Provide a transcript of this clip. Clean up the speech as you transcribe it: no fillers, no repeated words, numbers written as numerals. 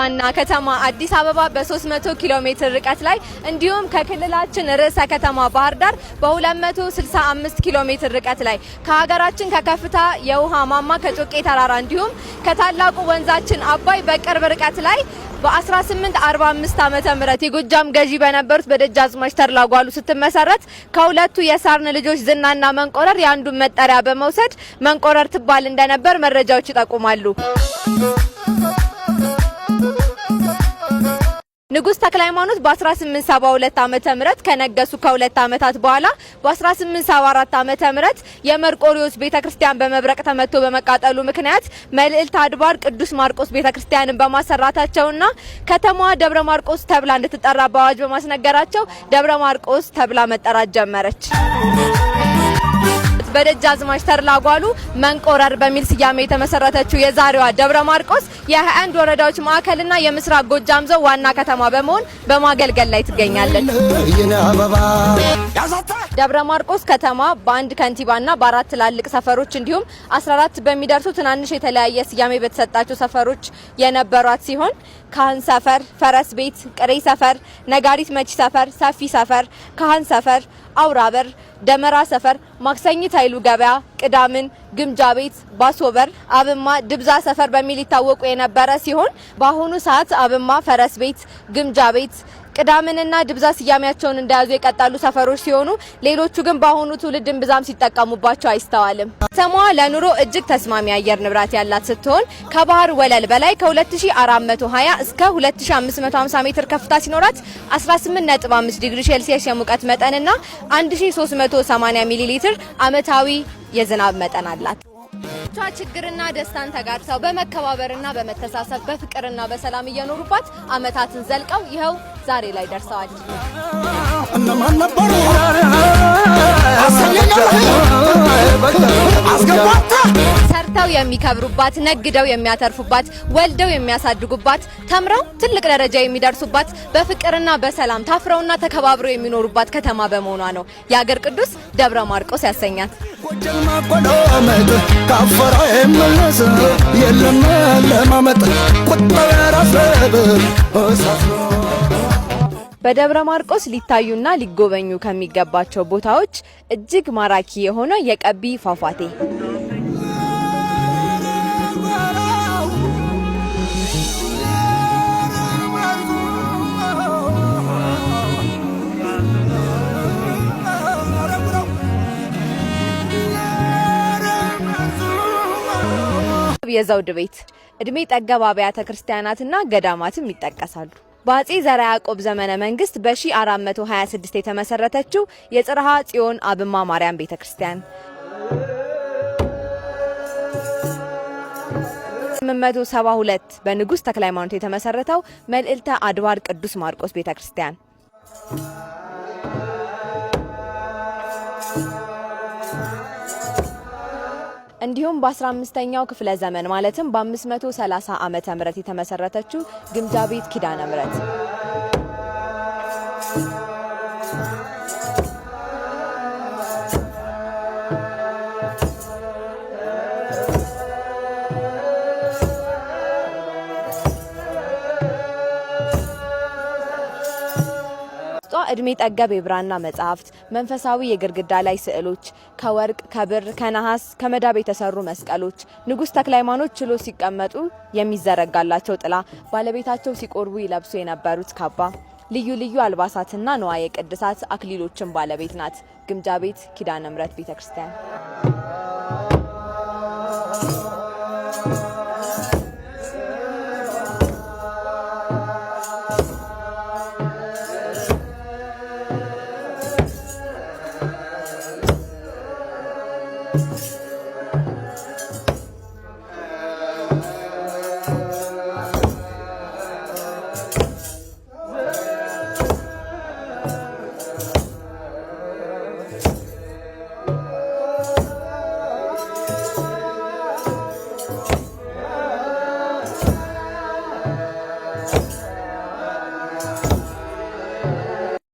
ዋና ከተማ አዲስ አበባ በ300 ኪሎ ሜትር ርቀት ላይ እንዲሁም ከክልላችን ርዕሰ ከተማ ባህር ዳር በ265 ኪሎ ሜትር ርቀት ላይ ከሀገራችን ከከፍታ የውሃ ማማ ከጮቄ ተራራ እንዲሁም ከታላቁ ወንዛችን አባይ በቅርብ ርቀት ላይ በ1845 ዓመተ ምህረት የጎጃም ገዢ በነበሩት በደጃዝማች ተድላ ጓሉ ስትመሰረት ከሁለቱ የሳርን ልጆች ዝናና መንቆረር ያንዱን መጠሪያ በመውሰድ መንቆረር ትባል እንደነበር መረጃዎች ይጠቁማሉ። ንጉስ ተክለ ሃይማኖት በ1872 ዓመተ ምህረት ከነገሱ ከሁለት ዓመታት በኋላ በ1874 ዓመተ ምህረት የመርቆሪዎስ ቤተክርስቲያን በመብረቅ ተመቶ በመቃጠሉ ምክንያት መልዕልተ አድባር ቅዱስ ማርቆስ ቤተክርስቲያንን በማሰራታቸውና ከተማዋ ደብረ ማርቆስ ተብላ እንድትጠራ በአዋጅ በማስነገራቸው ደብረ ማርቆስ ተብላ መጠራት ጀመረች። በደጃዝማች ተድላ ጓሉ መንቆረር በሚል ስያሜ የተመሰረተችው የዛሬዋ ደብረ ማርቆስ የ21 ወረዳዎች ማዕከልና የምስራቅ ጎጃም ዞን ዋና ከተማ በመሆን በማገልገል ላይ ትገኛለች። ደብረ ማርቆስ ከተማ በአንድ ከንቲባና በአራት ትላልቅ ሰፈሮች እንዲሁም 14 በሚደርሱ ትናንሽ የተለያየ ስያሜ በተሰጣቸው ሰፈሮች የነበሯት ሲሆን ካህን ሰፈር፣ ፈረስ ቤት፣ ቅሬ ሰፈር፣ ነጋሪት መቺ ሰፈር፣ ሰፊ ሰፈር፣ ካህን ሰፈር፣ አውራበር፣ ደመራ ሰፈር፣ ማክሰኝት ኃይሉ ገበያ፣ ቅዳምን፣ ግምጃ ቤት፣ ባሶበር፣ አብማ፣ ድብዛ ሰፈር በሚል ይታወቁ የነበረ ሲሆን በአሁኑ ሰዓት አብማ፣ ፈረስ ቤት፣ ግምጃ ቤት፣ ቅዳምንና ድብዛ ስያሜያቸውን እንደያዙ የቀጠሉ ሰፈሮች ሲሆኑ ሌሎቹ ግን በአሁኑ ትውልድ ብዛም ሲጠቀሙባቸው አይስተዋልም። ከተማዋ ለኑሮ እጅግ ተስማሚ አየር ንብረት ያላት ስትሆን ከባህር ወለል በላይ ከ2420 እስከ 2550 ሜትር ከፍታ ሲኖራት 18.5 ዲግሪ ሴልሲየስ የሙቀት መጠንና 1380 ሚሊ ሊትር ዓመታዊ የዝናብ መጠን አላት። ችግርና ደስታን ተጋርተው በመከባበርና በመተሳሰብ በፍቅርና በሰላም እየኖሩባት አመታትን ዘልቀው ይኸው ዛሬ ላይ ደርሰዋል። እነማን ነበሩ ሰርተው የሚከብሩባት፣ ነግደው የሚያተርፉባት፣ ወልደው የሚያሳድጉባት፣ ተምረው ትልቅ ደረጃ የሚደርሱባት፣ በፍቅርና በሰላም ታፍረውና ተከባብረው የሚኖሩባት ከተማ በመሆኗ ነው የአገር ቅዱስ ደብረ ማርቆስ ያሰኛት። ካፈራ የመለሰ የለም ለማመጥ ቁጣው ያራሰበ በደብረ ማርቆስ ሊታዩና ሊጎበኙ ከሚገባቸው ቦታዎች እጅግ ማራኪ የሆነ የቀቢ ፏፏቴ የዘውድ ቤት እድሜ ጠገብ አብያተ ክርስቲያናትና ገዳማትም ይጠቀሳሉ። በአጼ ዘርዓ ያዕቆብ ዘመነ መንግስት በ1426 የተመሰረተችው የጽርሐ ጽዮን አብማ ማርያም ቤተክርስቲያን 872 በንጉስ ተክለ ሃይማኖት የተመሰረተው መልዕልተ አድባር ቅዱስ ማርቆስ ቤተክርስቲያን እንዲሁም በ15ኛው ክፍለ ዘመን ማለትም በ530 ዓመተ ምህረት የተመሰረተችው ግምጃ ቤት ኪዳነ ምህረት እድሜ ጠገብ የብራና መጻሕፍት፣ መንፈሳዊ የግርግዳ ላይ ስዕሎች፣ ከወርቅ፣ ከብር፣ ከነሐስ፣ ከመዳብ የተሰሩ መስቀሎች፣ ንጉስ ተክለ ሃይማኖት ችሎ ሲቀመጡ የሚዘረጋላቸው ጥላ፣ ባለቤታቸው ሲቆርቡ ይለብሱ የነበሩት ካባ፣ ልዩ ልዩ አልባሳትና ንዋየ ቅድሳት አክሊሎችን ባለቤት ናት ግምጃ ቤት ኪዳነ ምህረት ቤተክርስቲያን።